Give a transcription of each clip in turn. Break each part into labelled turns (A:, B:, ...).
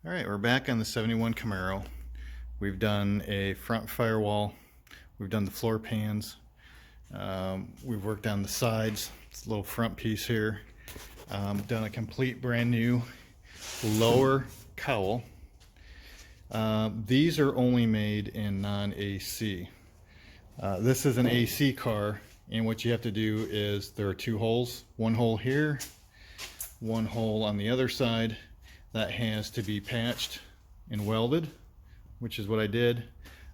A: All right, we're back on the 71 Camaro. We've done a front firewall. We've done the floor pans. We've worked on the sides. It's a little front piece here. Done a complete brand new lower cowl. These are only made in non-AC. This is an AC car, and what you have to do is there are two holes. One hole here, one hole on the other side. That has to be patched and welded, which is what I did.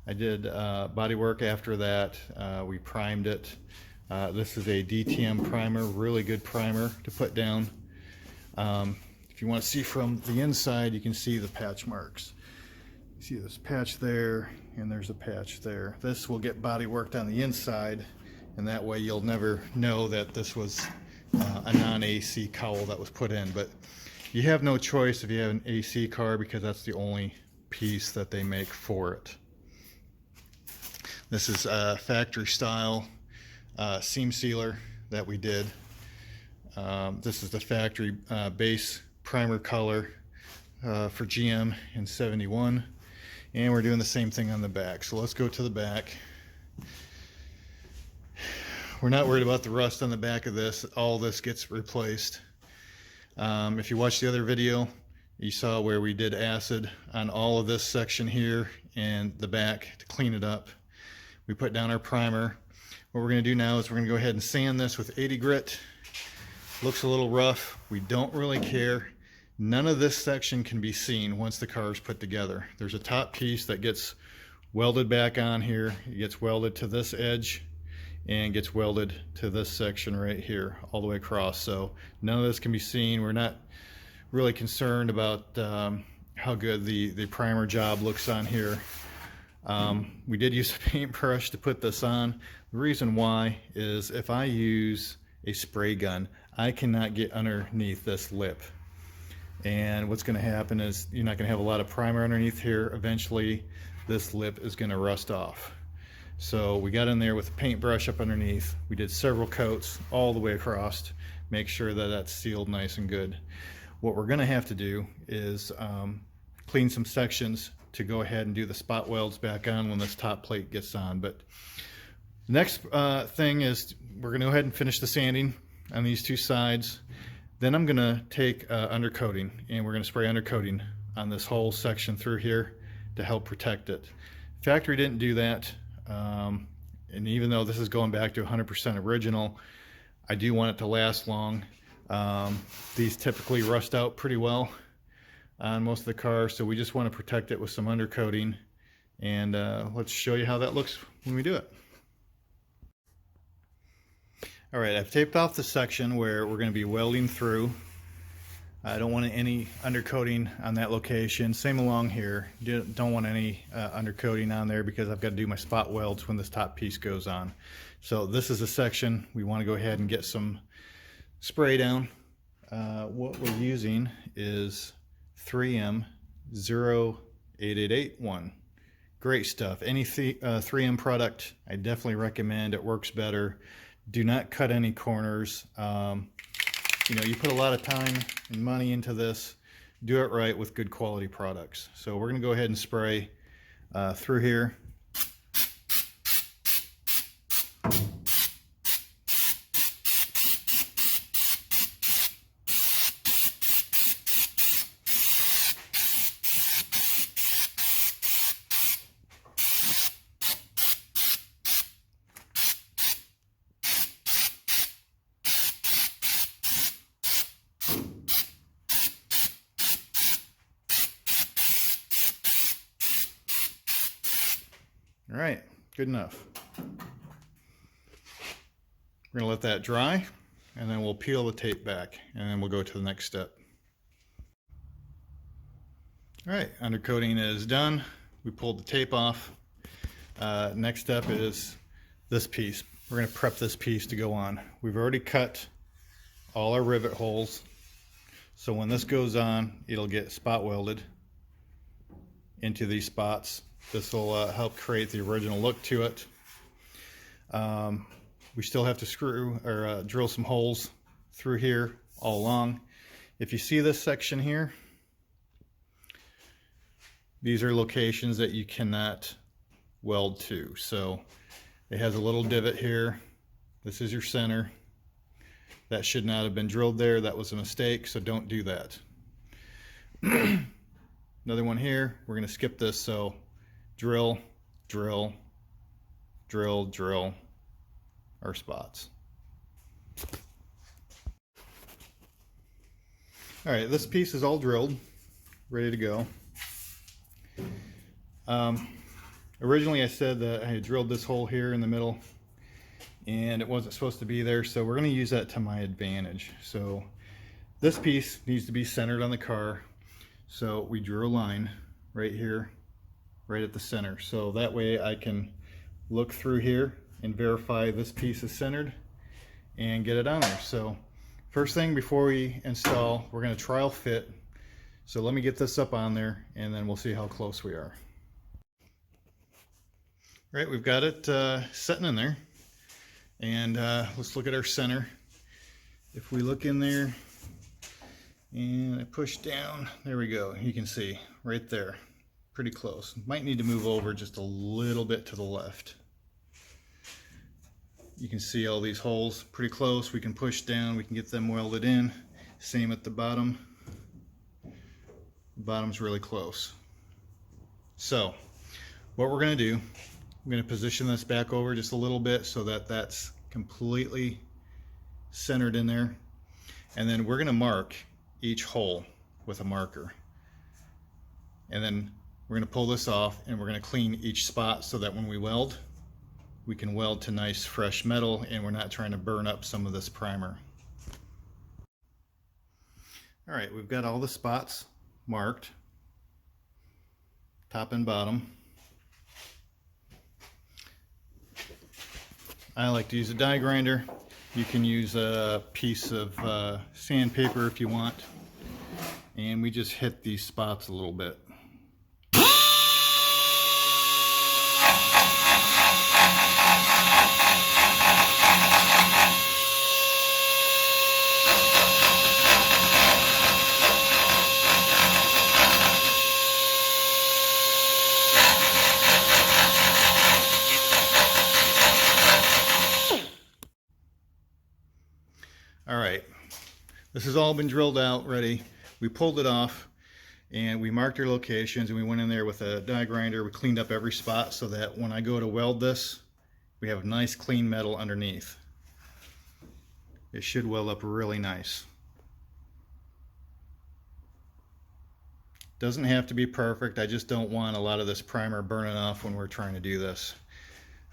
A: I did body work after that. We primed it. This is a DTM primer, really good primer to put down. If you want to see from the inside, you can see the patch marks. You see this patch there, and there's a patch there. This will get body worked on the inside, and that way you'll never know that this was a non-AC cowl that was put in. But you have no choice if you have an AC car, because that's the only piece that they make for it. This is a factory style seam sealer that we did. This is the factory base primer color for GM in 71, and we're doing the same thing on the back. So let's go to the back. We're not worried about the rust on the back of this. All this gets replaced. If you watched the other video, you saw where we did acid on all of this section here and the back to clean it up. We put down our primer. What we're going to do now is we're going to go ahead and sand this with 80 grit. Looks a little rough. We don't really care. None of this section can be seen once the car is put together. There's a top piece that gets welded back on here. It gets welded to this edge and gets welded to this section right here all the way across. So none of this can be seen. We're not really concerned about how good the primer job looks on here. We did use a paintbrush to put this on. The reason why is if I use a spray gun, I cannot get underneath this lip. And what's going to happen is you're not going to have a lot of primer underneath here. Eventually this lip is going to rust off. So we got in there with a paintbrush up underneath. We did several coats all the way across, make sure that that's sealed nice and good. What we're going to have to do is clean some sections to go ahead and do the spot welds back on when this top plate gets on. But next thing is we're going to go ahead and finish the sanding on these two sides. Then I'm going to take undercoating, and we're going to spray undercoating on this whole section through here to help protect it. Factory didn't do that. And even though this is going back to 100% original, I do want it to last long. These typically rust out pretty well on most of the cars, so we just want to protect it with some undercoating. And let's show you how that looks when we do it. All right, I've taped off the section where we're going to be welding through. I don't want any undercoating on that location. Same along here. Don't want any undercoating on there because I've got to do my spot welds when this top piece goes on. So this is a section we want to go ahead and get some spray down. What we're using is 3M 08881. Great stuff. Any 3M product, I definitely recommend. It works better. Do not cut any corners. You know, you put a lot of time and money into this. Do it right with good quality products. So we're going to go ahead and spray through here. All right, good enough. We're gonna let that dry, and then we'll peel the tape back, and then we'll go to the next step. All right, undercoating is done. We pulled the tape off. Next step is this piece. We're gonna prep this piece to go on. We've already cut all our rivet holes, so when this goes on, it'll get spot welded into these spots. This will help create the original look to it. We still have to screw or drill some holes through here all along. If you see this section here, these are locations that you cannot weld to. So it has a little divot here. This is your center. That should not have been drilled there. That was a mistake, so don't do that. Another one here. We're going to skip this, so drill, drill, drill, drill our spots. All right, this piece is all drilled, ready to go. Originally I said that I had drilled this hole here in the middle and it wasn't supposed to be there, so we're going to use that to my advantage. So this piece needs to be centered on the car, so we drew a line right here, right at the center, so that way I can look through here and verify this piece is centered and get it on there. So first thing before we install, we're going to trial fit. So let me get this up on there and then we'll see how close we are. All right, we've got it sitting in there, and let's look at our center. If we look in there and I push down, there we go. You can see right there, pretty close. Might need to move over just a little bit to the left. You can see all these holes pretty close. We can push down, we can get them welded in. Same at the bottom. The bottom's really close. So what we're going to do, I'm going to position this back over just a little bit so that that's completely centered in there. And then we're going to mark each hole with a marker. And then we're going to pull this off and we're going to clean each spot so that when we weld, we can weld to nice fresh metal and we're not trying to burn up some of this primer. All right, we've got all the spots marked, top and bottom. I like to use a die grinder. You can use a piece of sandpaper if you want. And we just hit these spots a little bit. All right, this has all been drilled out, ready. We pulled it off and we marked our locations and we went in there with a die grinder. We cleaned up every spot so that when I go to weld this, we have nice clean metal underneath. It should weld up really nice. Doesn't have to be perfect. I just don't want a lot of this primer burning off when we're trying to do this.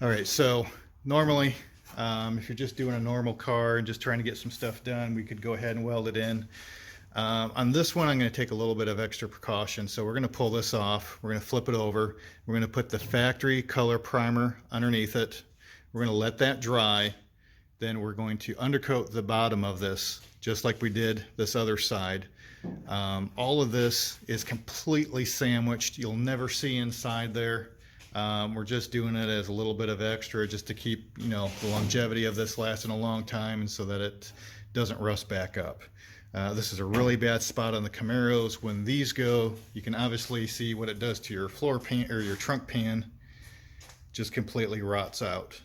A: All right, so normally, if you're just doing a normal car and just trying to get some stuff done, we could go ahead and weld it in. On this one, I'm going to take a little bit of extra precaution. So we're going to pull this off. We're going to flip it over. We're going to put the factory color primer underneath it. We're going to let that dry. Then we're going to undercoat the bottom of this, just like we did this other side. All of this is completely sandwiched. You'll never see inside there. We're just doing it as a little bit of extra just to keep, the longevity of this lasting a long time and so that it doesn't rust back up. This is a really bad spot on the Camaros. When these go, you can obviously see what it does to your floor pan or your trunk pan. Just completely rots out.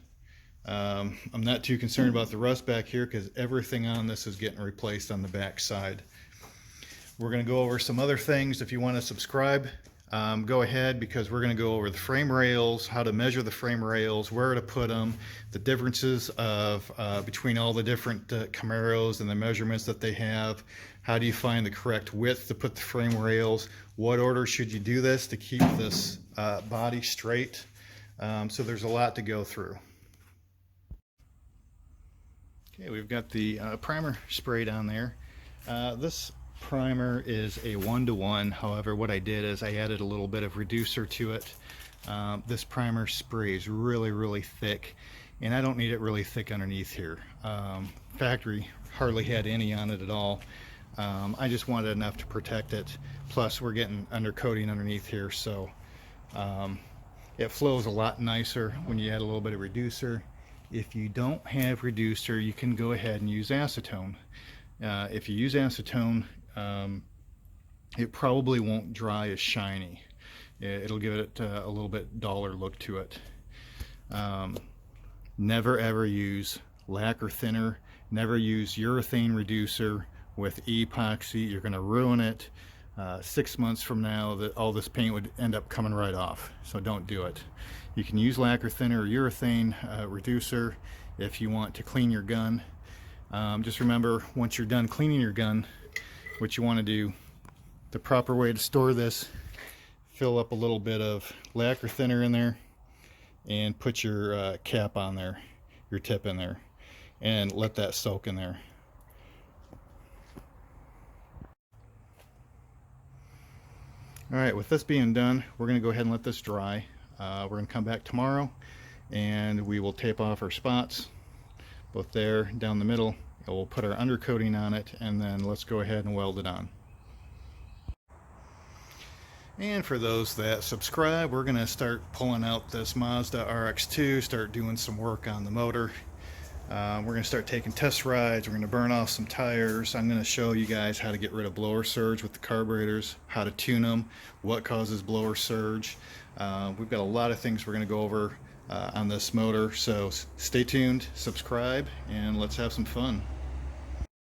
A: I'm not too concerned about the rust back here because everything on this is getting replaced on the back side. We're going to go over some other things. If you want to subscribe, go ahead, because we're going to go over the frame rails, how to measure the frame rails, where to put them, the differences of between all the different Camaros and the measurements that they have. How do you find the correct width to put the frame rails? What order should you do this to keep this body straight? So there's a lot to go through. Okay, we've got the primer sprayed on there. This primer is a 1-to-1. However, what I did is I added a little bit of reducer to it. This primer sprays really thick, and I don't need it really thick underneath here. Factory hardly had any on it at all. I just wanted enough to protect it. Plus we're getting undercoating underneath here, so it flows a lot nicer when you add a little bit of reducer. If you don't have reducer, you can go ahead and use acetone. If you use acetone, it probably won't dry as shiny. It'll give it a little bit duller look to it. Never ever use lacquer thinner. Never use urethane reducer with epoxy. You're going to ruin it. 6 months from now, all this paint would end up coming right off. So don't do it. You can use lacquer thinner or urethane reducer if you want to clean your gun. Just remember, once you're done cleaning your gun, what you want to do, the proper way to store this, fill up a little bit of lacquer thinner in there and put your cap on there, your tip in there, and let that soak in there. Alright, with this being done, we're going to go ahead and let this dry. We're going to come back tomorrow and we will tape off our spots, both there, down the middle, and we'll put our undercoating on it, and then let's go ahead and weld it on. And for those that subscribe, we're going to start pulling out this Mazda RX-2, start doing some work on the motor. We're going to start taking test rides. We're going to burn off some tires. I'm going to show you guys how to get rid of blower surge with the carburetors, how to tune them, what causes blower surge. We've got a lot of things we're going to go over on this motor, so stay tuned, subscribe, and let's have some fun.